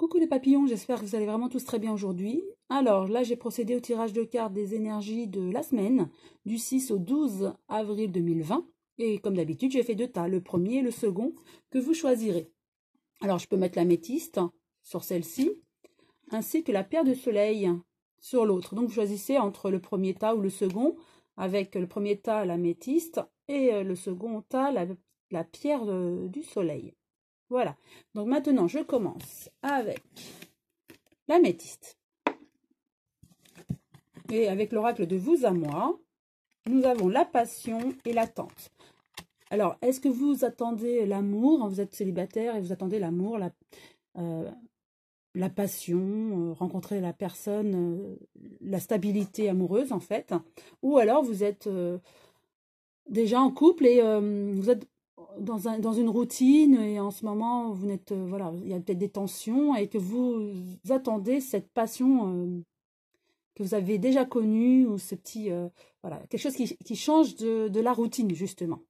Coucou les papillons, j'espère que vous allez vraiment tous très bien aujourd'hui. Alors là, j'ai procédé au tirage de cartes des énergies de la semaine, du 6 au 12 avril 2020. Et comme d'habitude, j'ai fait deux tas, le premier et le second, que vous choisirez. Alors je peux mettre l'améthyste sur celle-ci, ainsi que la pierre de soleil sur l'autre. Donc vous choisissez entre le premier tas ou le second, avec le premier tas l'améthyste et le second tas la pierre du soleil. Voilà, donc maintenant je commence avec l'améthyste. Et avec l'oracle de vous à moi, nous avons la passion et l'attente. Alors, est-ce que vous attendez l'amour? Vous êtes célibataire et vous attendez l'amour, la passion, rencontrer la personne, la stabilité amoureuse en fait. Ou alors vous êtes déjà en couple et vous êtes dans une routine et en ce moment vous n'êtes voilà, il y a peut-être des tensions et que vous attendez cette passion que vous avez déjà connue ou ce petit voilà, quelque chose qui change de la routine justement.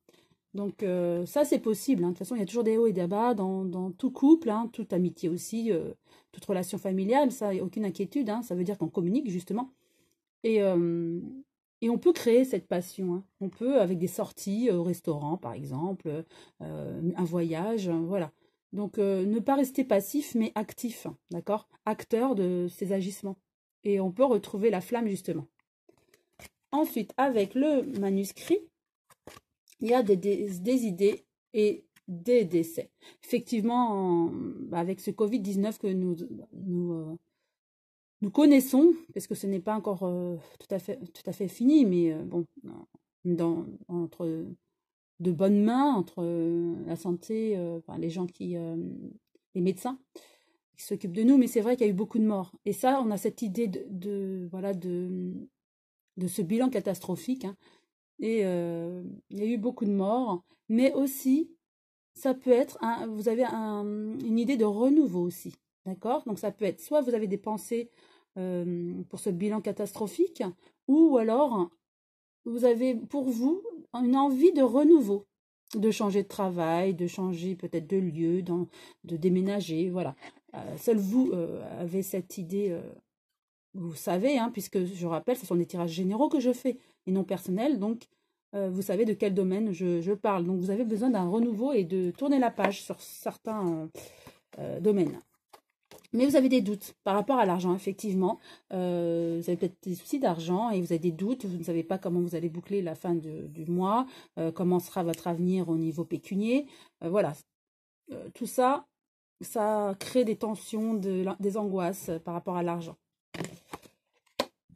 Donc ça c'est possible, hein. De toute façon il y a toujours des hauts et des bas dans tout couple, hein, toute amitié aussi, toute relation familiale, ça, il n'y a aucune inquiétude, hein, ça veut dire qu'on communique justement. Et on peut créer cette passion, hein. On peut, avec des sorties au restaurant, par exemple, un voyage, voilà. Donc, ne pas rester passif, mais actif, d'accord? Acteur de ses agissements. Et on peut retrouver la flamme, justement. Ensuite, avec le manuscrit, il y a des idées et des décès. Effectivement, avec ce Covid-19 que nous connaissons, parce que ce n'est pas encore tout à fait fini, mais bon, entre de bonnes mains, entre la santé, enfin, les gens les médecins qui s'occupent de nous, mais c'est vrai qu'il y a eu beaucoup de morts. Et ça, on a cette idée voilà, de ce bilan catastrophique, hein. Et il y a eu beaucoup de morts, mais aussi, ça peut être, vous avez une idée de renouveau aussi, d'accord? Donc ça peut être, soit vous avez des pensées pour ce bilan catastrophique, ou alors vous avez pour vous une envie de renouveau, de changer de travail, de changer peut-être de lieu, de déménager, voilà. Seul vous avez cette idée, vous savez, hein, puisque je rappelle, ce sont des tirages généraux que je fais et non personnels, donc vous savez de quel domaine je parle. Donc vous avez besoin d'un renouveau et de tourner la page sur certains domaines. Mais vous avez des doutes par rapport à l'argent, effectivement. Vous avez peut-être des soucis d'argent et vous avez des doutes. Vous ne savez pas comment vous allez boucler la fin du mois, comment sera votre avenir au niveau pécunier. Voilà. Tout ça, ça crée des tensions, des angoisses par rapport à l'argent.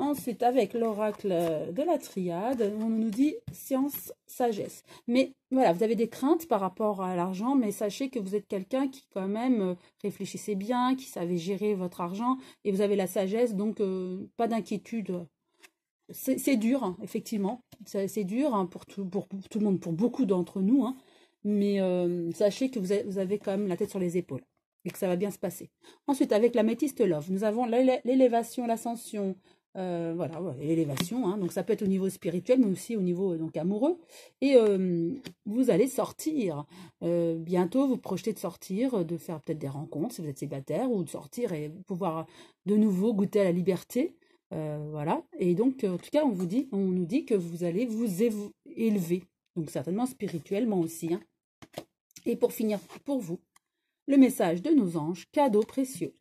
Ensuite, avec l'oracle de la triade, on nous dit science, sagesse. Mais voilà, vous avez des craintes par rapport à l'argent, mais sachez que vous êtes quelqu'un qui quand même réfléchissez bien, qui savez gérer votre argent, et vous avez la sagesse, donc pas d'inquiétude. C'est dur, hein, effectivement. C'est dur, hein, pour tout le monde, pour beaucoup d'entre nous, hein, mais sachez que vous avez quand même la tête sur les épaules et que ça va bien se passer. Ensuite, avec l'améthyste love, nous avons l'élévation, l'ascension, voilà, ouais, l'élévation, hein, donc ça peut être au niveau spirituel, mais aussi au niveau donc amoureux. Et vous allez sortir. Bientôt, vous projetez de sortir, de faire peut-être des rencontres si vous êtes célibataire, ou de sortir et pouvoir de nouveau goûter à la liberté. Voilà. Et donc, en tout cas, on nous dit que vous allez vous élever. Donc, certainement spirituellement aussi, hein. Et pour finir, pour vous, le message de nos anges, cadeaux précieux.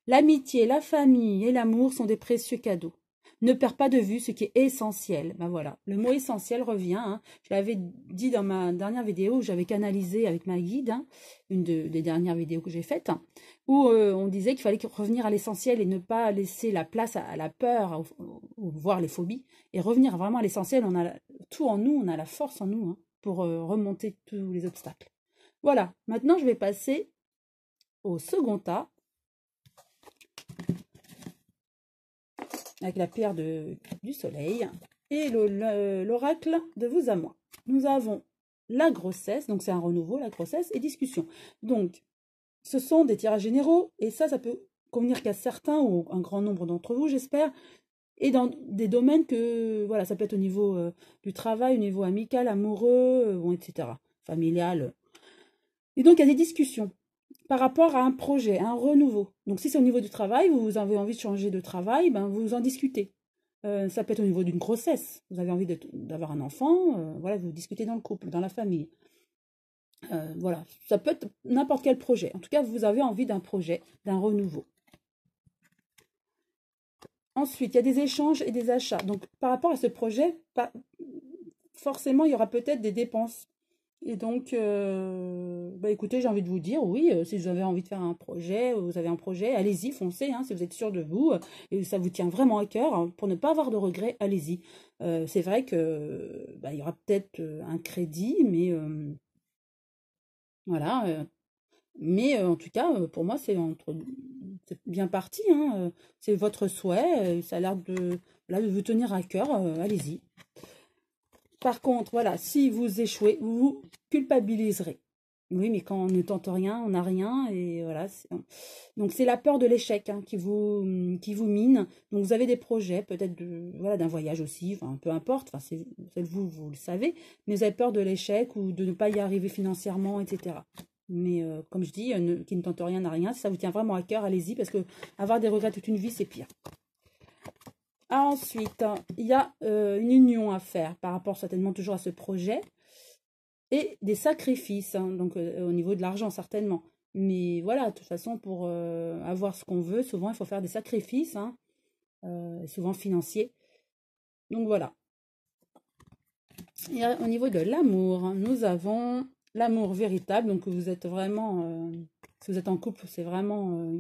L'amitié, la famille et l'amour sont des précieux cadeaux. Ne perds pas de vue ce qui est essentiel. Ben voilà, le mot essentiel revient, hein. Je l'avais dit dans ma dernière vidéo où j'avais canalisé avec ma guide, hein, une des dernières vidéos que j'ai faites, hein, où on disait qu'il fallait revenir à l'essentiel et ne pas laisser la place à la peur, voire les phobies, et revenir vraiment à l'essentiel. On a tout en nous, on a la force en nous, hein, pour remonter tous les obstacles. Voilà, maintenant je vais passer au second tas, avec la pierre du soleil et l'oracle de vous à moi. Nous avons la grossesse, donc c'est un renouveau, la grossesse, et discussion. Donc, ce sont des tirages généraux, et ça peut convenir qu'à certains, ou un grand nombre d'entre vous, j'espère, et dans des domaines que, voilà, ça peut être au niveau du travail, au niveau amical, amoureux, bon, etc., familial. Et donc, il y a des discussions par rapport à un projet, un renouveau. Donc si c'est au niveau du travail, vous avez envie de changer de travail, ben, vous en discutez. Ça peut être au niveau d'une grossesse. Vous avez envie d'avoir un enfant, voilà, vous discutez dans le couple, dans la famille. Voilà, ça peut être n'importe quel projet. En tout cas, vous avez envie d'un projet, d'un renouveau. Ensuite, il y a des échanges et des achats. Donc, par rapport à ce projet, forcément, il y aura peut-être des dépenses. Et donc, bah écoutez, j'ai envie de vous dire, oui, si vous avez envie de faire un projet, vous avez un projet, allez-y, foncez, hein, si vous êtes sûr de vous, et ça vous tient vraiment à cœur, hein, pour ne pas avoir de regrets, allez-y. C'est vrai que bah, il y aura peut-être un crédit, mais voilà. Mais en tout cas, pour moi, c'est bien parti, hein, c'est votre souhait, ça a l'air là, de vous tenir à cœur, allez-y. Par contre, voilà, si vous échouez, vous vous culpabiliserez. Oui, mais quand on ne tente rien, on n'a rien, et voilà. Donc c'est la peur de l'échec, hein, qui vous mine. Donc vous avez des projets, peut-être voilà, d'un voyage aussi, enfin peu importe. Enfin c'est vous, vous le savez, mais vous avez peur de l'échec ou de ne pas y arriver financièrement, etc. Mais comme je dis, qui ne tente rien n'a rien. Si ça vous tient vraiment à cœur, allez-y, parce que avoir des regrets toute une vie, c'est pire. Ensuite, il y a une union à faire par rapport certainement toujours à ce projet et des sacrifices, hein, donc au niveau de l'argent certainement. Mais voilà, de toute façon, pour avoir ce qu'on veut, souvent il faut faire des sacrifices, hein, souvent financiers. Donc voilà. Et au niveau de l'amour, hein, nous avons l'amour véritable. Donc vous êtes vraiment, si vous êtes en couple, c'est vraiment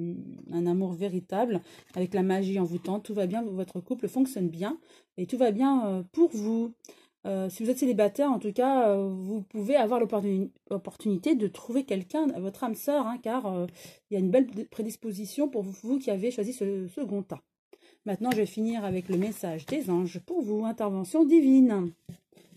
un amour véritable, avec la magie envoûtante. Tout va bien, votre couple fonctionne bien et tout va bien pour vous. Si vous êtes célibataire, en tout cas, vous pouvez avoir l'opportunité de trouver quelqu'un, votre âme sœur, hein, car il y a une belle prédisposition pour vous qui avez choisi ce second tas. Maintenant, je vais finir avec le message des anges pour vous, intervention divine.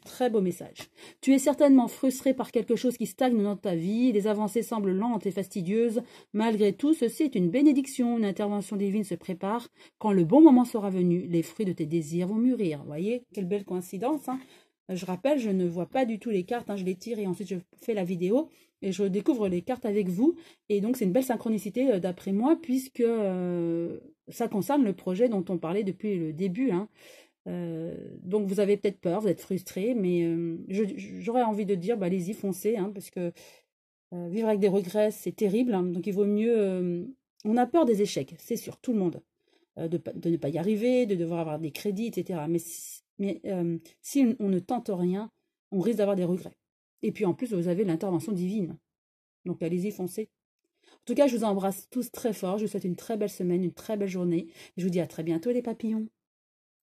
Très beau message. Tu es certainement frustré par quelque chose qui stagne dans ta vie, les avancées semblent lentes et fastidieuses. Malgré tout, ceci est une bénédiction, une intervention divine se prépare. Quand le bon moment sera venu, les fruits de tes désirs vont mûrir. Vous voyez, quelle belle coïncidence, hein. Je rappelle, je ne vois pas du tout les cartes, hein, je les tire et ensuite je fais la vidéo et je découvre les cartes avec vous. Et donc c'est une belle synchronicité d'après moi, puisque ça concerne le projet dont on parlait depuis le début, hein. Donc vous avez peut-être peur, vous êtes frustré, mais j'aurais envie de dire, bah, allez-y, foncez, hein, parce que vivre avec des regrets, c'est terrible, hein, donc il vaut mieux... on a peur des échecs, c'est sûr, tout le monde, de ne pas y arriver, de devoir avoir des crédits, etc. Mais si on ne tente rien, on risque d'avoir des regrets. Et puis en plus, vous avez l'intervention divine, donc allez-y, foncez. En tout cas, je vous embrasse tous très fort, je vous souhaite une très belle semaine, une très belle journée, et je vous dis à très bientôt les papillons.